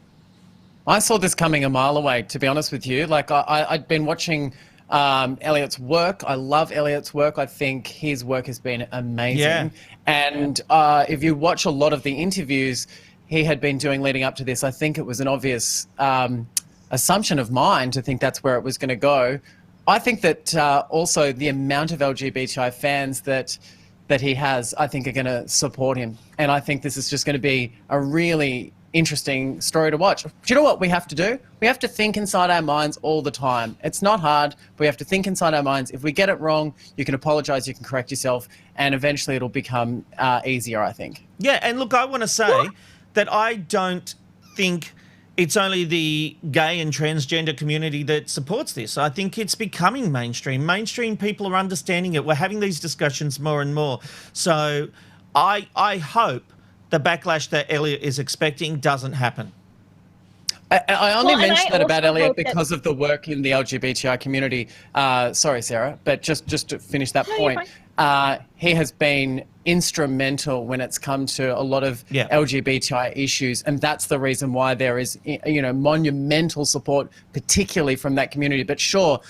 I saw this coming a mile away, to be honest with you. Like I'd been watching Elliot's work. I love Elliot's work. I think his work has been amazing. Yeah. And if you watch a lot of the interviews he had been doing leading up to this, I think it was an obvious assumption of mine to think that's where it was going to go. I think that also the amount of LGBTI fans that he has, I think, are going to support him. And I think this is just going to be a really interesting story to watch. Do you know what we have to do? We have to think inside our minds all the time. It's not hard, but we have to think inside our minds. If we get it wrong, you can apologize, you can correct yourself, and eventually it'll become easier, I think. Yeah, and look, I want to say that I don't think it's only the gay and transgender community that supports this. I think it's becoming mainstream. Mainstream people are understanding it. We're having these discussions more and more. So I hope the backlash that Elliot is expecting doesn't happen. I only mentioned that about Elliot because of the work in the LGBTI community. Sorry, Sarah, but just to finish that point, he has been instrumental when it's come to a lot of LGBTI issues, and that's the reason why there is, monumental support, particularly from that community. But sure,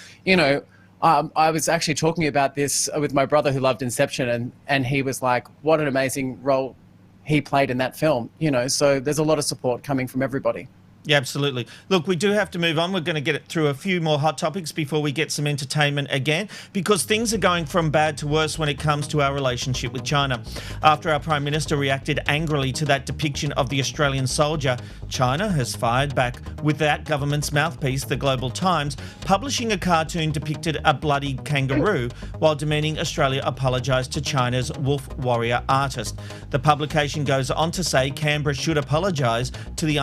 I was actually talking about this with my brother who loved Inception, and he was like, what an amazing role he played in that film, so there's a lot of support coming from everybody. Yeah, absolutely. Look, we do have to move on. We're going to get through a few more hot topics before we get some entertainment again, because things are going from bad to worse when it comes to our relationship with China. After our Prime Minister reacted angrily to that depiction of the Australian soldier, China has fired back with that government's mouthpiece, the Global Times, publishing a cartoon depicted a bloody kangaroo while demanding Australia apologise to China's wolf warrior artist. The publication goes on to say Canberra should apologise to the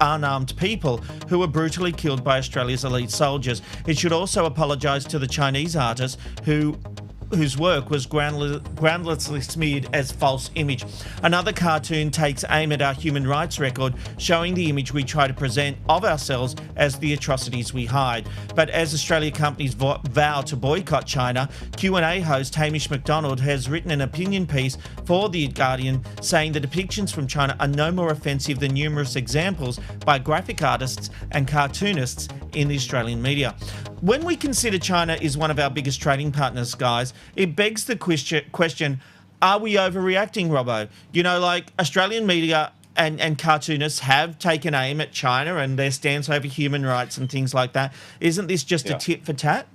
unarmed people who were brutally killed by Australia's elite soldiers. It should also apologise to the Chinese artist whose work was groundlessly smeared as false image. Another cartoon takes aim at our human rights record, showing the image we try to present of ourselves as the atrocities we hide. But as Australia companies vow to boycott China, Q&A host Hamish McDonald has written an opinion piece for The Guardian saying the depictions from China are no more offensive than numerous examples by graphic artists and cartoonists in the Australian media. When we consider China is one of our biggest trading partners, guys, it begs the question, are we overreacting, Robbo? Like Australian media and cartoonists have taken aim at China and their stance over human rights and things like that. Isn't this just a tit for tat?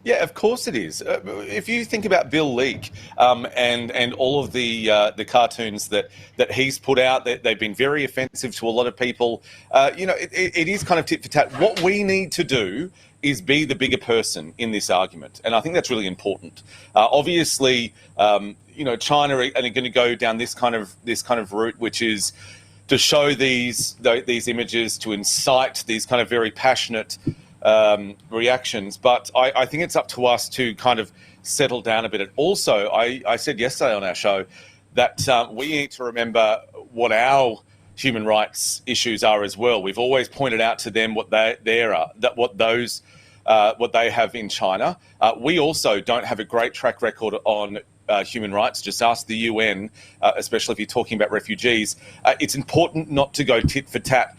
Yeah, of course it is. If you think about Bill Leak and all of the cartoons that he's put out, they've been very offensive to a lot of people. It is kind of tit for tat. What we need to do is be the bigger person in this argument, and I think that's really important. Obviously, China are going to go down this kind of route, which is to show these images, to incite these kind of very passionate reactions, but I think it's up to us to kind of settle down a bit. And also, I said yesterday on our show that we need to remember what our human rights issues are as well. We've always pointed out to them what they have in China. We also don't have a great track record on human rights. Just ask the UN, especially if you're talking about refugees. It's important not to go tit for tat.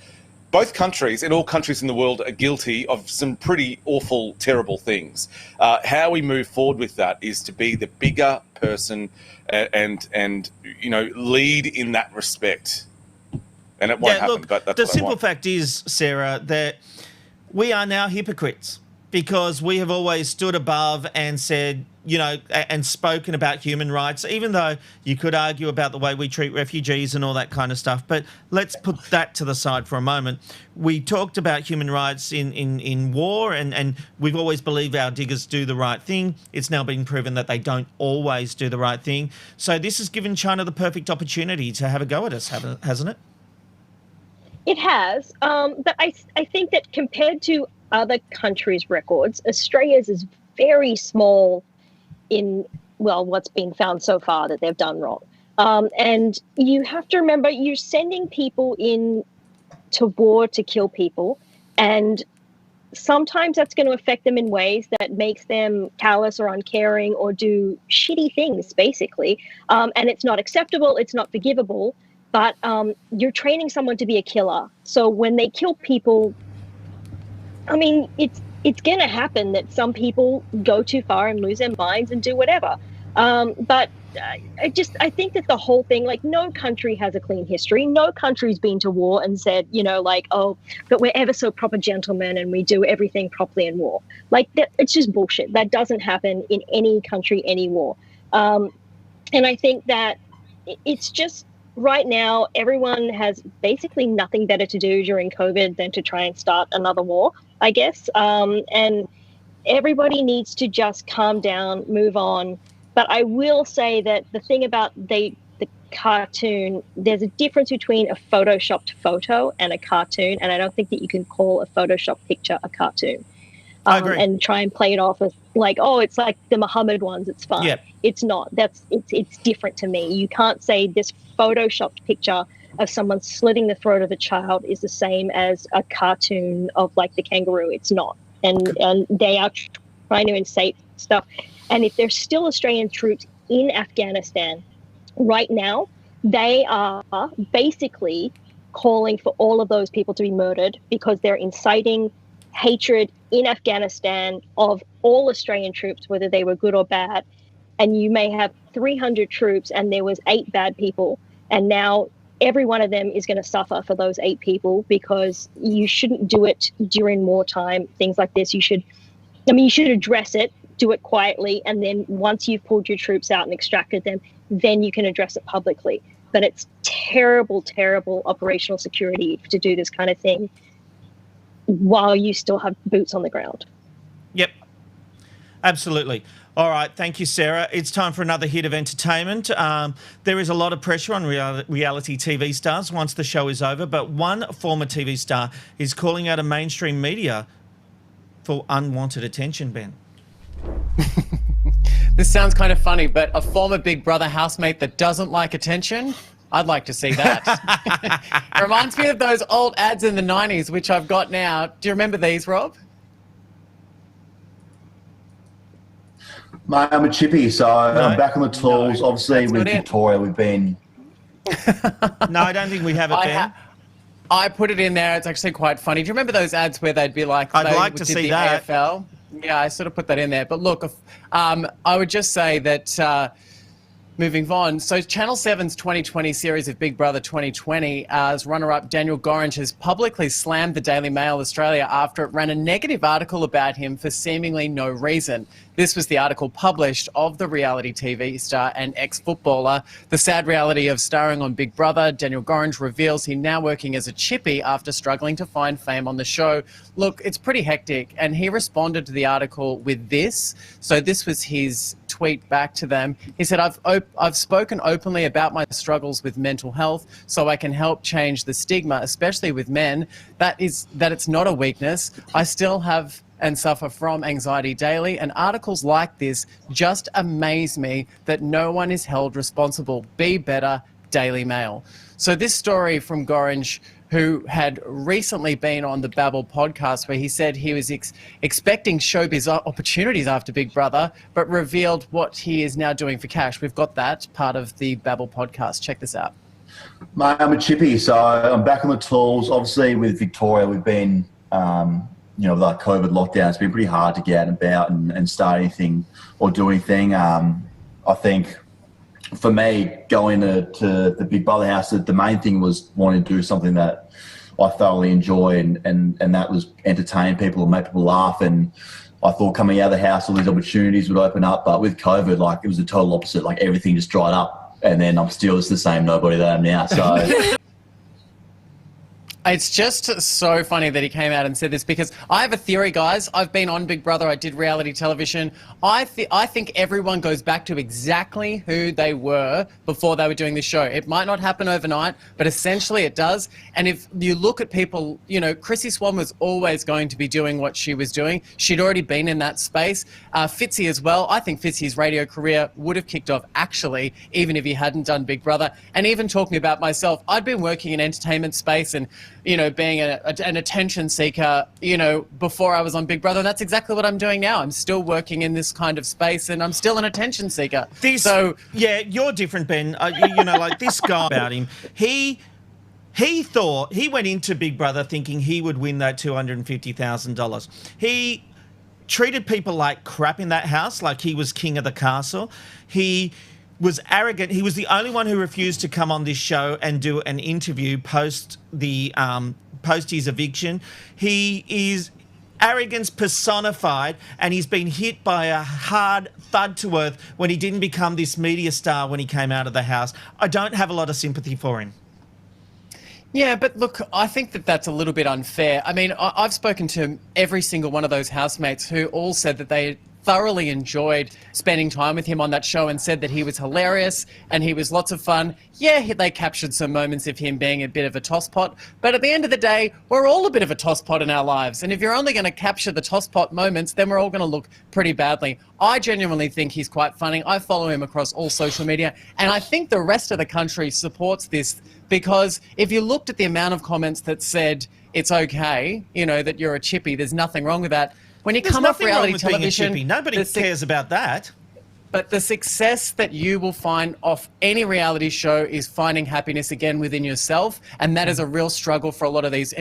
Both countries and all countries in the world are guilty of some pretty awful, terrible things. How we move forward with that is to be the bigger person and lead in that respect. And it won't happen, look, but that's the what I simple want. fact is, Sarah, that we are now hypocrites because we have always stood above and said, and spoken about human rights, even though you could argue about the way we treat refugees and all that kind of stuff. But let's put that to the side for a moment. We talked about human rights in war, and we've always believed our diggers do the right thing. It's now been proven that they don't always do the right thing. So this has given China the perfect opportunity to have a go at us, hasn't it? It has. But I think that compared to other countries' records, Australia's is very small in, what's been found so far that they've done wrong. And you have to remember, you're sending people in to war to kill people, and sometimes that's going to affect them in ways that makes them callous or uncaring or do shitty things, basically. And it's not acceptable, it's not forgivable, but you're training someone to be a killer. So when they kill people, it's going to happen that some people go too far and lose their minds and do whatever. But I think that the whole thing, no country has a clean history. No country's been to war and said, but we're ever so proper gentlemen and we do everything properly in war. It's just bullshit. That doesn't happen in any country, any war. And I think that it's just, right now, everyone has basically nothing better to do during COVID than to try and start another war, I guess. And everybody needs to just calm down, move on. But I will say that the thing about the cartoon, there's a difference between a photoshopped photo and a cartoon. And I don't think that you can call a photoshopped picture a cartoon. I agree. And try and play it off as it's like the Muhammad ones, it's fine. Yep. It's not. It's different to me. You can't say this photoshopped picture of someone slitting the throat of a child is the same as a cartoon of the kangaroo. It's not. And they are trying to incite stuff. And if there's still Australian troops in Afghanistan right now, they are basically calling for all of those people to be murdered because they're inciting hatred in Afghanistan of all Australian troops, whether they were good or bad. And you may have 300 troops and there was 8 bad people. And now every one of them is going to suffer for those 8 people because you shouldn't do it during wartime, things like this. You should address it, do it quietly. And then once you've pulled your troops out and extracted them, then you can address it publicly. But it's terrible, terrible operational security to do this kind of thing while you still have boots on the ground. Yep, absolutely. All right, thank you, Sarah. It's time for another hit of entertainment. There is a lot of pressure on reality TV stars once the show is over, but one former TV star is calling out a mainstream media for unwanted attention, Ben. This sounds kind of funny, but a former Big Brother housemate that doesn't like attention? I'd like to see that. It reminds me of those old ads in the 90s, which I've got now. Do you remember these, Rob? Mate, I'm a chippy, so I'm back on the tools. Obviously, with Victoria, we've been... No, I don't think we have it, Ben. I put it in there. It's actually quite funny. Do you remember those ads where they'd be like... I'd like to see that. AFL? Yeah, I sort of put that in there. But look, I would just say that... moving on, so Channel 7's 2020 series of Big Brother 2020 as runner-up Daniel Gorringe has publicly slammed the Daily Mail Australia after it ran a negative article about him for seemingly no reason. This was the article published of the reality TV star and ex-footballer. The sad reality of starring on Big Brother, Daniel Gorringe reveals he's now working as a chippy after struggling to find fame on the show. Look, it's pretty hectic, and he responded to the article with this. So this was his tweet back to them. He said, I've spoken openly about my struggles with mental health so I can help change the stigma, especially with men, that it's not a weakness. I still have and suffer from anxiety daily, and articles like this just amaze me that no one is held responsible. Be better, Daily Mail. So this story from Gorringe, who had recently been on the Babble podcast, where he said he was expecting showbiz opportunities after Big Brother, but revealed what he is now doing for cash. We've got that part of the Babble podcast. Check this out. Mate, I'm a chippy, so I'm back on the tools. Obviously, with Victoria, we've been, with our COVID lockdown, it's been pretty hard to get out and about and start anything or do anything. I think for me, going to the Big Brother house, the main thing was wanting to do something that I thoroughly enjoy, and that was entertain people and make people laugh. And I thought coming out of the house, all these opportunities would open up. But with COVID, like, it was the total opposite. Like, everything just dried up. And then I'm still just the same nobody that I am now. So it's just so funny that he came out and said this, because I have a theory, guys. I've been on Big Brother. I did reality television. I think everyone goes back to exactly who they were before they were doing this show. It might not happen overnight, but essentially it does. And if you look at people, Chrissy Swan was always going to be doing what she was doing. She'd already been in that space. Fitzy as well. I think Fitzy's radio career would have kicked off, actually, even if he hadn't done Big Brother. And even talking about myself, I'd been working in entertainment space and being an attention seeker, before I was on Big Brother. And that's exactly what I'm doing now. I'm still working in this kind of space, and I'm still an attention seeker. Yeah, you're different, Ben. Like this guy about him, he thought, he went into Big Brother thinking he would win that $250,000. He treated people like crap in that house, like he was king of the castle. He was arrogant. He was the only one who refused to come on this show and do an interview post his eviction. He is arrogance personified, and he's been hit by a hard thud to earth when he didn't become this media star when he came out of the house. I don't have a lot of sympathy for him. Yeah, but look, I think that that's a little bit unfair. I mean, I've spoken to every single one of those housemates who all said that they thoroughly enjoyed spending time with him on that show and said that he was hilarious and he was lots of fun. Yeah, they captured some moments of him being a bit of a tosspot, but at the end of the day, we're all a bit of a tosspot in our lives. And if you're only going to capture the tosspot moments, then we're all going to look pretty badly. I genuinely think he's quite funny. I follow him across all social media, and I think the rest of the country supports this, because if you looked at the amount of comments that said it's okay, that you're a chippy, there's nothing wrong with that. When you come off reality television, nobody cares about that. But the success that you will find off any reality show is finding happiness again within yourself, and that is a real struggle for a lot of these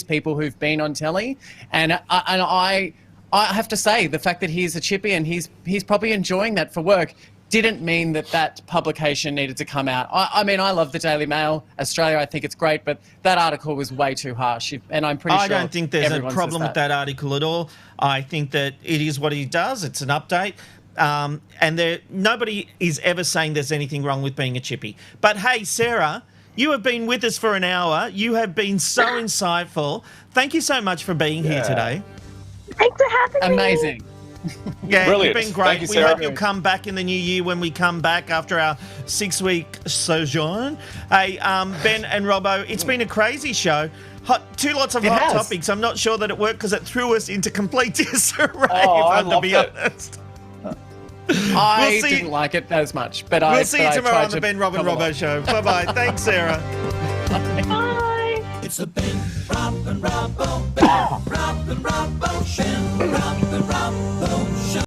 people who've been on telly. And I have to say, the fact that he's a chippy and he's probably enjoying that for work didn't mean that publication needed to come out. I mean, I love the Daily Mail Australia. I think it's great, but that article was way too harsh, and I'm pretty sure I don't think there's a problem with that article at all. I think that it is what he does. It's an update. And nobody is ever saying there's anything wrong with being a chippy. But hey, Sarah, you have been with us for an hour. You have been so insightful. Thank you so much for being here today. Thanks for having me. Amazing. Yeah, Brilliant. You've been great. Thank you, we Sarah. hope you'll come back in the new year when we come back after our 6-week sojourn. Hey, Ben and Robbo, it's been a crazy show. Lots of hot topics. I'm not sure that it worked because it threw us into complete disarray, to be honest. I didn't like it as much, but we'll see you tomorrow on the Ben, Rob and Robbo show. Bye-bye. Thanks, Sarah. Bye. It's the Ben, Rob and Robbo, Ben, Rob and Robbo, Ben, Rob and Robbo show.